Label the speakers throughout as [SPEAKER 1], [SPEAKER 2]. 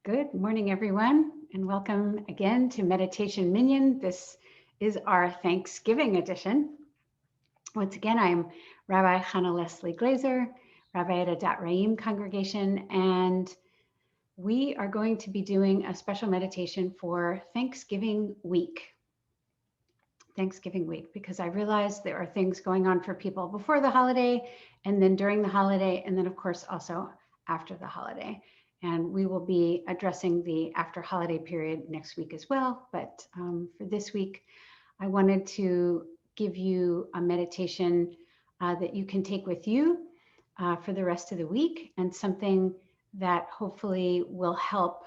[SPEAKER 1] Good morning, everyone, and welcome again to Meditation Minion. This is our Thanksgiving edition. Once again, I'm Rabbi Hannah Leslie Glazer, Rabbi at Adat Raim congregation, and we are going to be doing a special meditation for Thanksgiving week. Thanksgiving week, because I realize there are things going on for people before the holiday, and then during the holiday, and then, of course, also after the holiday. And we will be addressing the after holiday period next week as well. But for this week, I wanted to give you a meditation that you can take with you for the rest of the week, and something that hopefully will help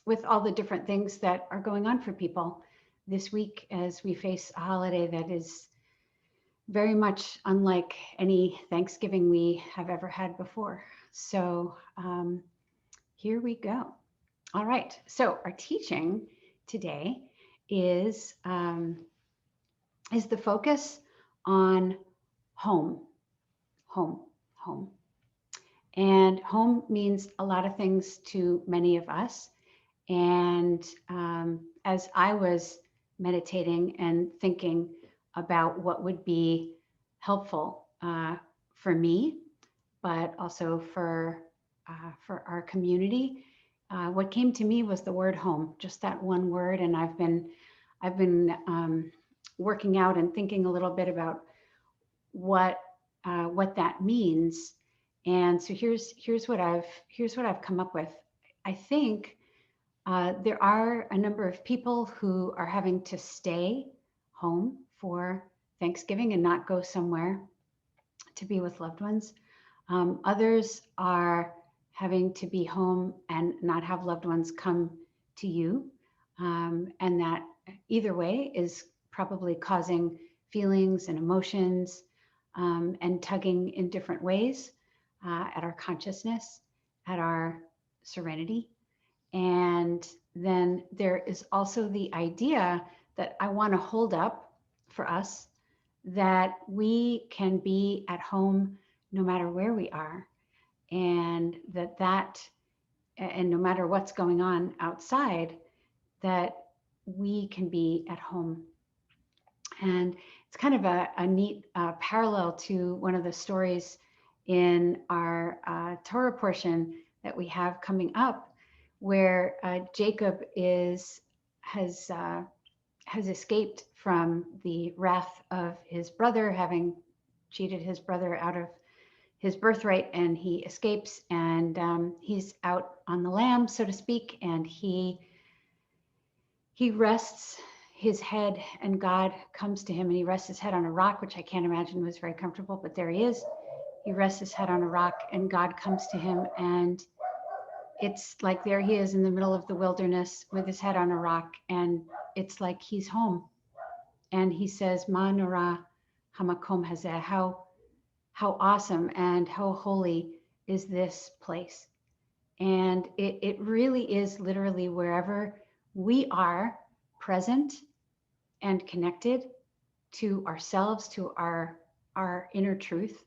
[SPEAKER 1] with all the different things that are going on for people this week as we face a holiday that is very much unlike any Thanksgiving we have ever had before. So here we go. All right. So our teaching today is the focus on home, home, home. And home means a lot of things to many of us. And as I was meditating and thinking about what would be helpful for me, but also for our community, what came to me was the word home, just that one word. And I've been working out and thinking a little bit about what that means. And so here's what I've come up with. I think there are a number of people who are having to stay home for Thanksgiving and not go somewhere to be with loved ones. Others are having to be home and not have loved ones come to you. And that either way is probably causing feelings and emotions and tugging in different ways at our consciousness, at our serenity. And then there is also the idea that I want to hold up for us, that we can be at home no matter where we are, and and no matter what's going on outside, that we can be at home. And it's kind of a neat parallel to one of the stories in our Torah portion that we have coming up, where Jacob has escaped from the wrath of his brother, having cheated his brother out of his birthright, and he escapes, and he's out on the lam, so to speak, and he rests his head, and God comes to him, and he rests his head on a rock, which I can't imagine was very comfortable, but there he is. He rests his head on a rock, and God comes to him, and it's like there he is in the middle of the wilderness with his head on a rock, and it's like he's home. And he says, Ma nora hamakom hazeh, how awesome and how holy is this place. And it really is literally wherever we are present and connected to ourselves, to our inner truth,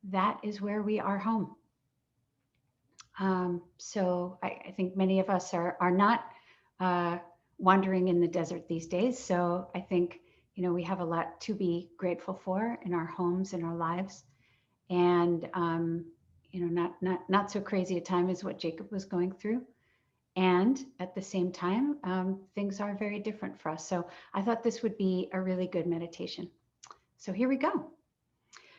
[SPEAKER 1] that is where we are home. So I think many of us are not wandering in the desert these days. So I think, we have a lot to be grateful for in our homes, in our lives. And, not so crazy a time as what Jacob was going through. And at the same time, things are very different for us. So I thought this would be a really good meditation. So here we go.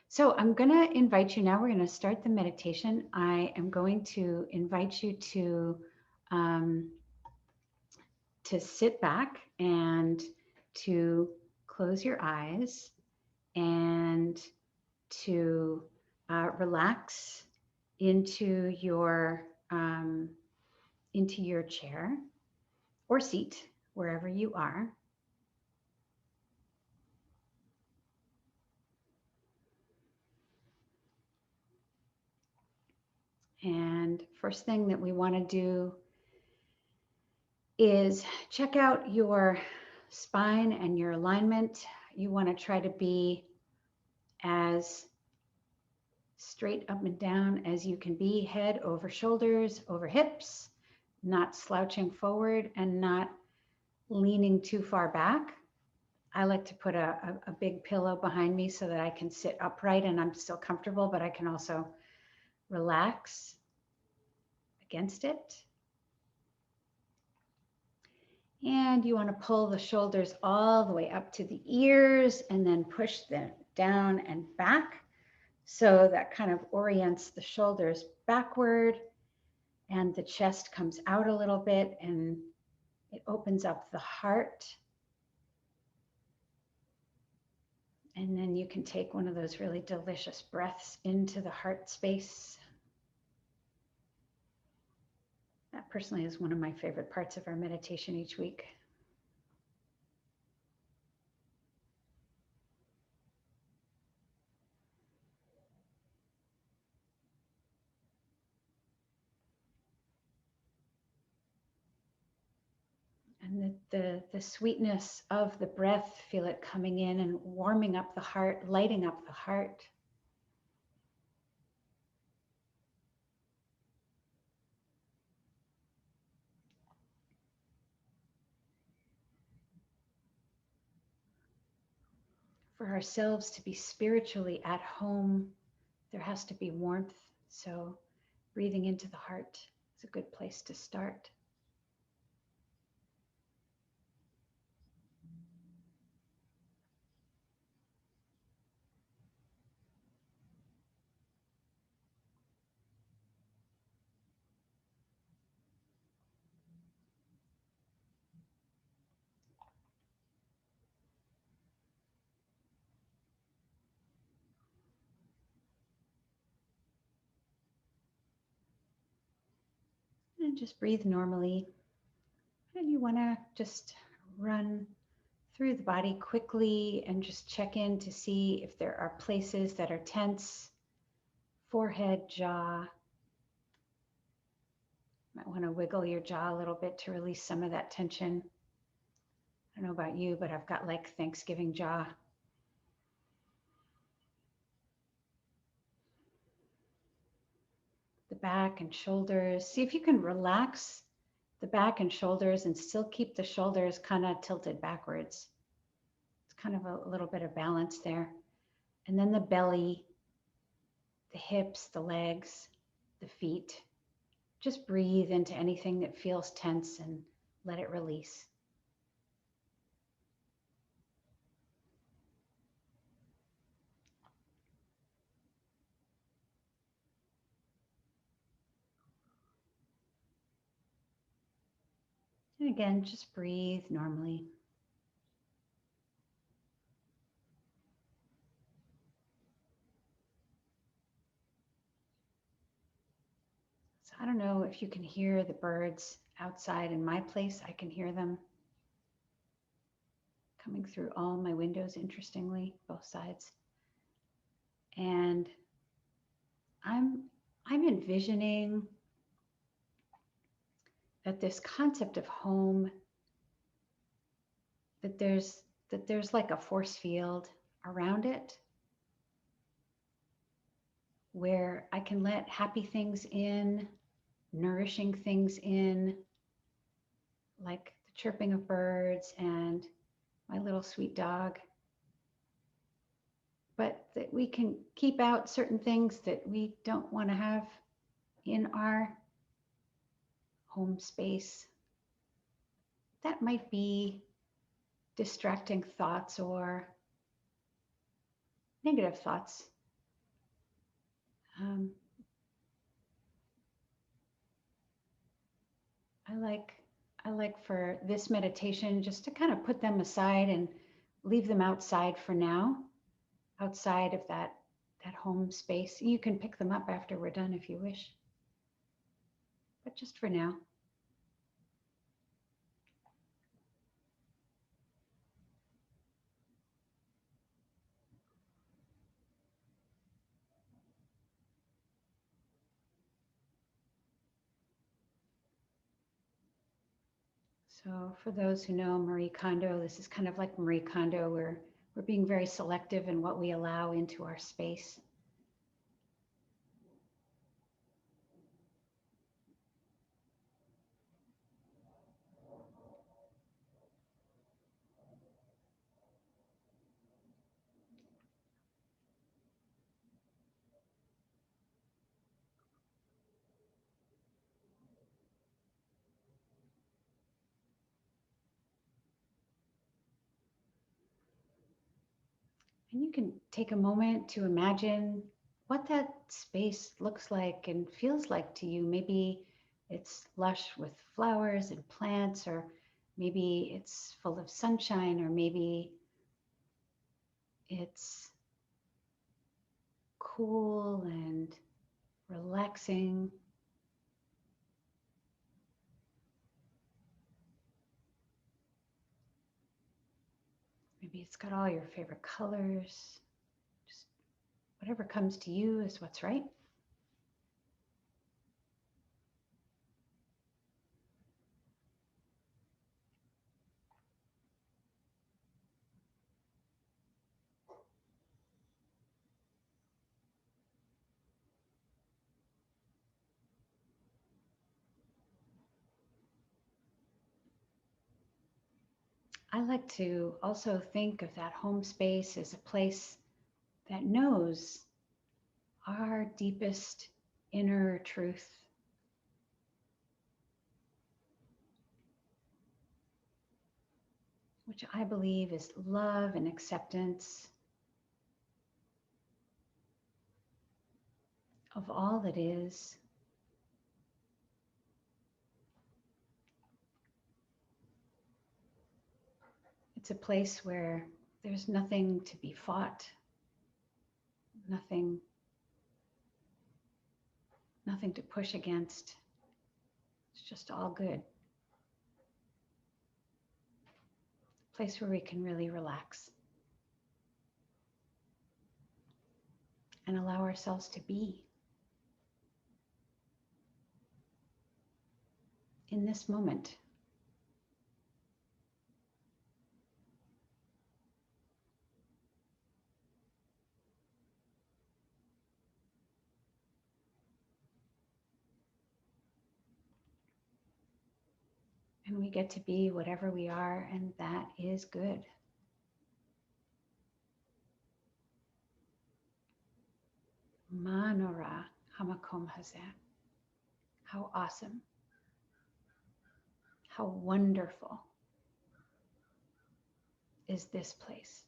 [SPEAKER 1] So I'm going to invite you now. We're going to start the meditation. I am going to invite you to sit back and to close your eyes and to relax into your chair or seat, wherever you are. And first thing that we want to do is check out your spine and your alignment. You want to try to be as straight up and down as you can be, head over shoulders, over hips, not slouching forward and not leaning too far back. I like to put a big pillow behind me so that I can sit upright and I'm still comfortable, but I can also relax against it. And you want to pull the shoulders all the way up to the ears and then push them down and back. So that kind of orients the shoulders backward and the chest comes out a little bit and it opens up the heart. And then you can take one of those really delicious breaths into the heart space. That personally is one of my favorite parts of our meditation each week. And the sweetness of the breath, feel it coming in and warming up the heart, lighting up the heart. For ourselves to be spiritually at home, there has to be warmth. So breathing into the heart is a good place to start. And just breathe normally. And you want to just run through the body quickly and just check in to see if there are places that are tense. Forehead, jaw. Might want to wiggle your jaw a little bit to release some of that tension. I don't know about you, but I've got like Thanksgiving jaw. The back and shoulders. See if you can relax the back and shoulders and still keep the shoulders kind of tilted backwards. It's kind of a little bit of balance there. And then the belly, the hips, the legs, the feet. Just breathe into anything that feels tense and let it release. And again, just breathe normally. So I don't know if you can hear the birds outside in my place. I can hear them coming through all my windows, interestingly, both sides. And I'm envisioning that this concept of home, that there's like a force field around it where I can let happy things in, nourishing things in, like the chirping of birds and my little sweet dog. But that we can keep out certain things that we don't want to have in our home space. That might be distracting thoughts or negative thoughts. I like for this meditation just to kind of put them aside and leave them outside for now, outside of that home space. You can pick them up after we're done if you wish, but just for now. So for those who know Marie Kondo, this is kind of like Marie Kondo, where we're being very selective in what we allow into our space. And you can take a moment to imagine what that space looks like and feels like to you. Maybe it's lush with flowers and plants, or maybe it's full of sunshine, or maybe it's cool and relaxing. Maybe it's got all your favorite colors. Just whatever comes to you is what's right. I like to also think of that home space as a place that knows our deepest inner truth, which I believe is love and acceptance of all that is. It's a place where there's nothing to be fought, nothing, nothing to push against. It's just all good. A place where we can really relax and allow ourselves to be in this moment. And we get to be whatever we are, and that is good. Manora hamakom hazeh. How awesome. How wonderful is this place.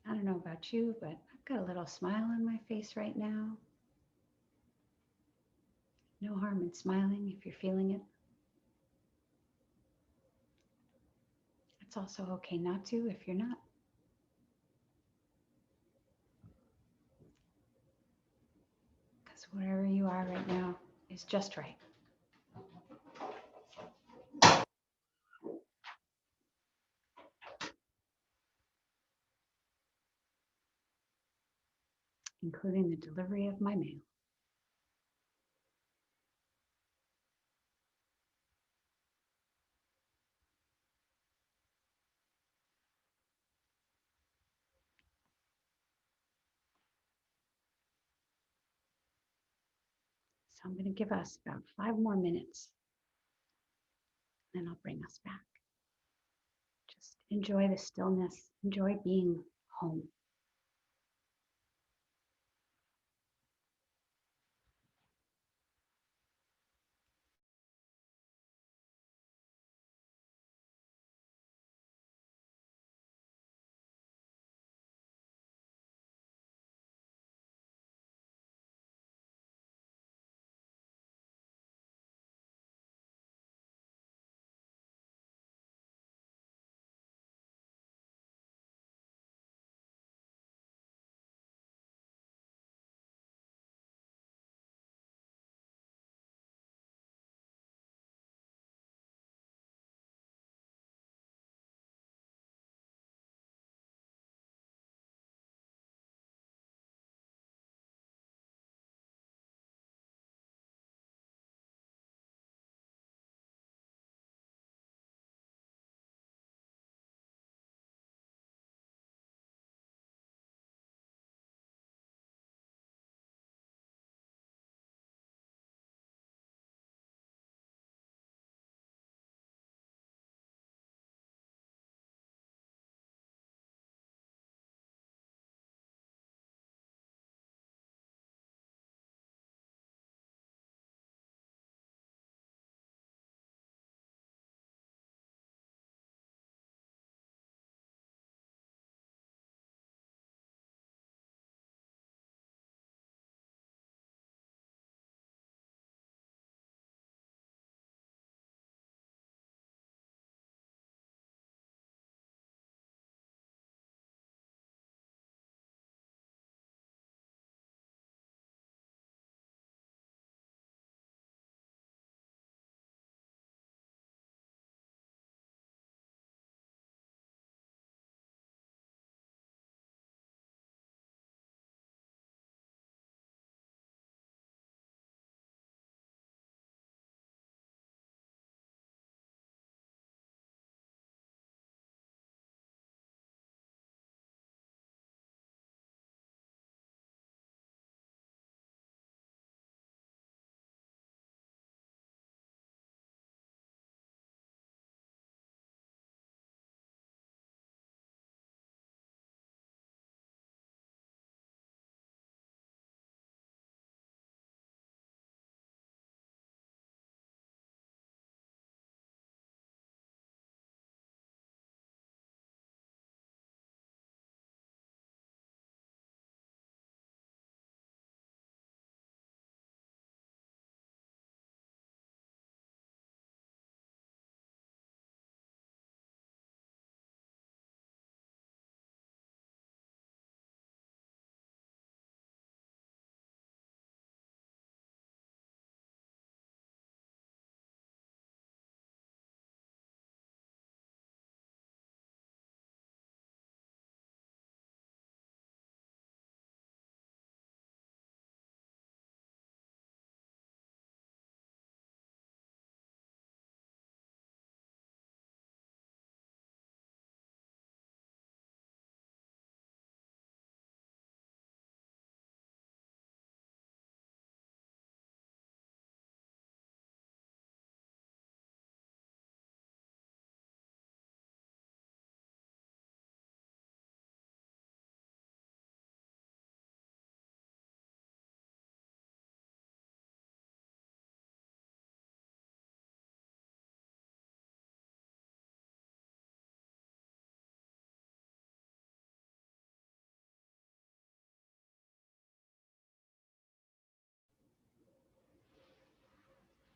[SPEAKER 1] I don't know about you, but I've got a little smile on my face right now. No harm in smiling if you're feeling it. It's also okay not to if you're not. Because wherever you are right now is just right. Including the delivery of my mail. So I'm going to give us about 5 more minutes, and I'll bring us back. Just enjoy the stillness, enjoy being home.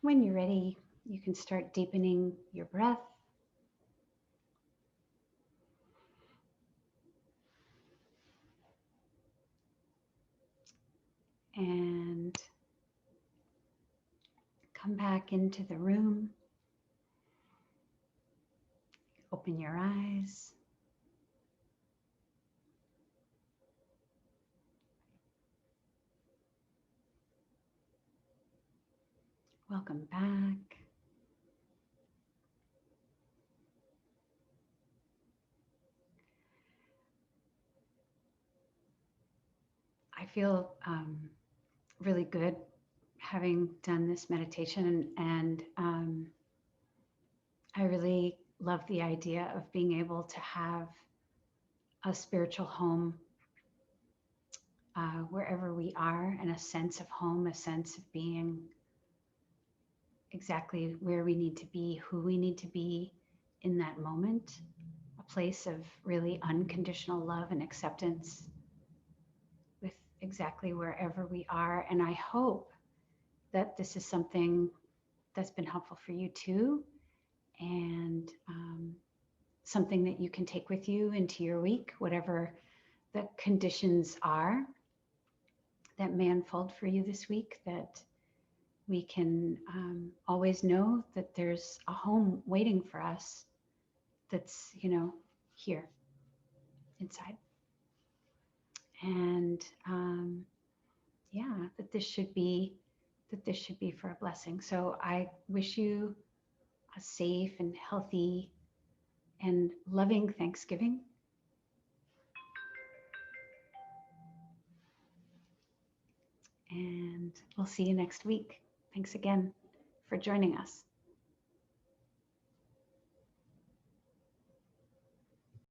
[SPEAKER 1] When you're ready, you can start deepening your breath. And come back into the room. Open your eyes. Welcome back. I feel really good having done this meditation, and I really love the idea of being able to have a spiritual home wherever we are, and a sense of home, a sense of being exactly where we need to be, who we need to be in that moment, a place of really unconditional love and acceptance with exactly wherever we are. And I hope that this is something that's been helpful for you too, and something that you can take with you into your week, whatever the conditions are that may unfold for you this week, that we can always know that there's a home waiting for us that's, here inside. And yeah, that this should be for a blessing. So I wish you a safe and healthy and loving Thanksgiving. And we'll see you next week. Thanks again for joining us.